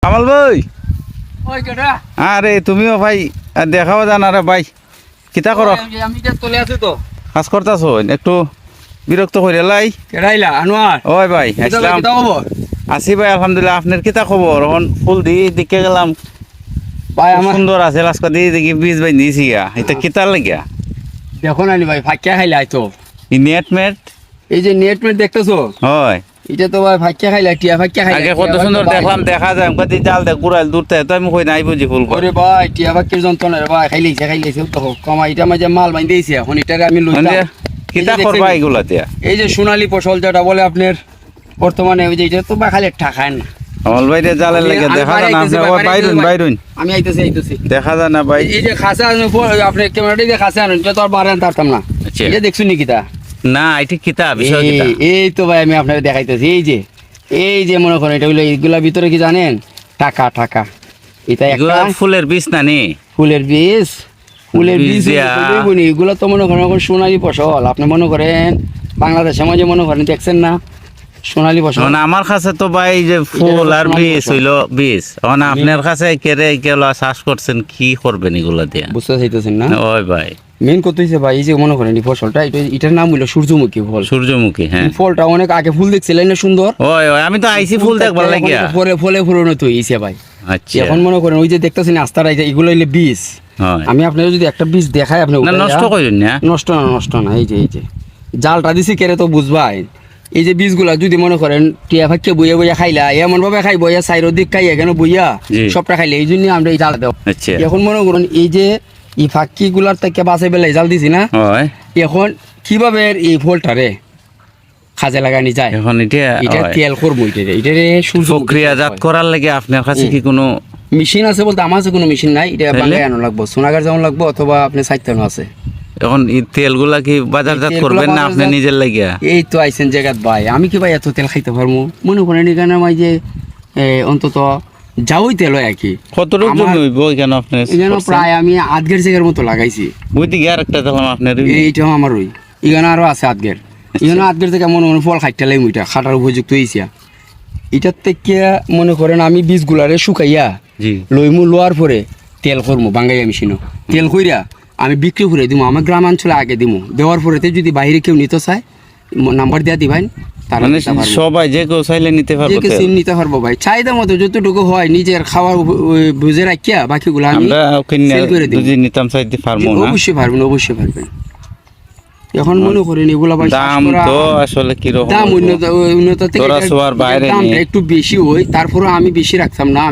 কামাল ভাই ওই কেডা আরে তুমিও ভাই দেখাও জানা রে ভাই কিতা করো আমি যে চলে আছি তো কাজ করতেছো একটু বিরক্ত করে লাই কেডাইলা আনোয়ার ওই ভাই আসলাম কিতা খবর আছি ভাই আলহামদুলিল্লাহ আপনার কিতা খবর এখন ফুল দিয়ে দিকে গেলাম ভাই খুব আমার সুন্দর আছে লাস্কা দিয়ে দেখি বীজ বাই দিয়েছি গা এটা কিতা লাগিয়া দেখো না ভাই ফাঁকিয়া খাইলা তো ই নেট মেট এই যে নেট মেট দেখতেছো হয় এটা তো ভাই ফাঁকিয়া খাইলা টিয়া ফাঁকিয়া খাইলা আগে কত সুন্দর দেখলাম দেখা যায় কদি জাল দেখ গুড়াল দূর থেকে তো আমি কই নাই বুঝি ফুল করে ওরে ভাই টিয়া ফাঁকির যন্ত্রণা রে ভাই খাইলেছে তো কমা এটা মাঝে মাল বাইন দিয়েছে এখন এটারে আমি লইতাম কিতা এই যে করবা দেখছেন? এগুলা দিয়া এই যে সোনালী ফসল যেটা বলে আপনার বর্তমানে ওই যে এটা তো বা খালি ঠাকায় না আমল ভাই রে জালের লাগে আমি দেখা বাইরে যায় না আইতেছি আপনি ভাই, বাইরে বাইরুন আইতেছি ভাই। বাইরুন আমি আইতেছি দেখা যায় না ভাই এই যে খাসা আপনি ক্যামেরাটি যে খাসা আনেন এটা তো আর বাড়ান পারতাম না আচ্ছা। এই যে দেখছুন নাকি তা না এটা কিতা বিষয় কিতা এই তো ভাই আমি আপনাকে দেখাইতেছি এই যে মনে করেন এটা হইলো এইগুলা ভিতরে কি জানেন টাকা এটা এগুলা একটা ফুলের বীজ না নি ফুলের বীজ বীজ দিয়া। এগুলো তো মনে করেন এখন সোনালী ফসল আপনি মনে করেন বাংলাদেশের মাঝে মনে করেন দেখছেন না সোনালী ফসল মানে আমার কাছে তো ভাই যে ফুল আর সোনালী বীজ ফসল। হইলো বীজ মানে আপনার কাছে কেরে কেলা চাষ করছেন কি করবেন এগুলা দিয়া বুঝতে চাইতেছেন না ওই ভাই মেন কত হয়েছে ভাই এই যে মনে করেন এই ফসলটা এটার নাম হইলো সূর্যমুখী ফল সূর্যমুখী হ্যাঁ এই ফলটা অনেক আগে ফুল দেখছিলেন না সুন্দর ওই ওই আমি তো আইসি ফুল দেখবার লাগিয়া ফলে পরিণত হয়েছে ভাই আচ্ছা এখন মনে করেন ওই যে দেখতেছেন আস্তারা এগুলো হইলে বীজ হয় আমি আপনার যদি একটা বীজ দেখাই আপনি না উঠাইয়া- নষ্ট করেন না নষ্ট না এই যে জালটা দিছি কেরে তো বুঝবাই এই যে বীজগুলা যদি মনে করেন টিয়া ফাঁকে বইয়া খাইলা এমন ভাবে খাই বইয়া সাইরো দিক খাই এখানে বইয়া জি। সবটা খাইলে এই জন্য আমরা এই জাল দেব আচ্ছা এখন মনে করুন এই যে এই ফাঁকি গুলার থেকে বাঁচে বেলা জাল দিছি না হয় এখন কিভাবে এই ফলটারে কাজে লাগানি যায় এখন এটা এটা হয়। তেল করবো এটা সূর্য প্রক্রিয়াজাত করার লাগে আপনার কাছে কি কোনো মেশিন আছে বলতে আমার কাছে কোনো মেশিন নাই এটা তাইলে? বাংলায় আনো লাগবো সোনাগার যেমন লাগবো অথবা আপনি সাইতানো আছে এখন এই তেলগুলা কি বাজারজাত তেলগুলা করবেন না আপনি বাজারজাত- নিজের লাগিয়া এই তো আইসেন জায়গাত ভাই আমি কি ভাই এত তেল খাইতে পারবো মনে করেন এখানে আমার যে অন্তত যাওই তেল হয় আর কি কতটুকু আমার- জমি হইব এখানে আপনার এখানে প্রায় আমি আধগের জায়গার মতো লাগাইছি ওইদিকে আর একটা দেখলাম আপনার এইটাও আমার ওই এখানে আরো আছে আধগের এখানে আধগের থেকে মনে করেন ফল খাইতে লাগি ওইটা খাটার উপযুক্ত হয়েছে এটার থেকে মনে করেন আমি বীজগুলারে শুকাইয়া জি লইমু লোয়ার পরে তেল করবো বাঙ্গাইয়া মেশিনও তেল কইরা আমি বিক্রি করে দিব আমার গ্রামাঞ্চলে আগে দিব দেওয়ার পরেতে যদি বাইরে কেউ নিতে চায় নাম্বার দিয়া দিবেন তারা মানে নিতে পারবো। সবাই যে কেউ চাইলে নিতে যে পারবো কেউ তেল। সিম নিতে পারবো ভাই চাহিদা মতো যতটুকু হয় নিজের খাওয়ার বুঝে রাখিয়া বাকিগুলো আমি আমরা ওখানে sell করে দিব। যদি নিতাম চাইতে পারবো না অবশ্যই পারবেন এখন মনে করেন এগুলা ভাই চাষ দাম করা- তো আসলে কিরকম দাম হইবো? উন্নত থেকে তোরা ছোঁয়ার বাইরে দামটা নিয়ে। একটু বেশি হয় তারপরে আমি বেশি রাখতাম না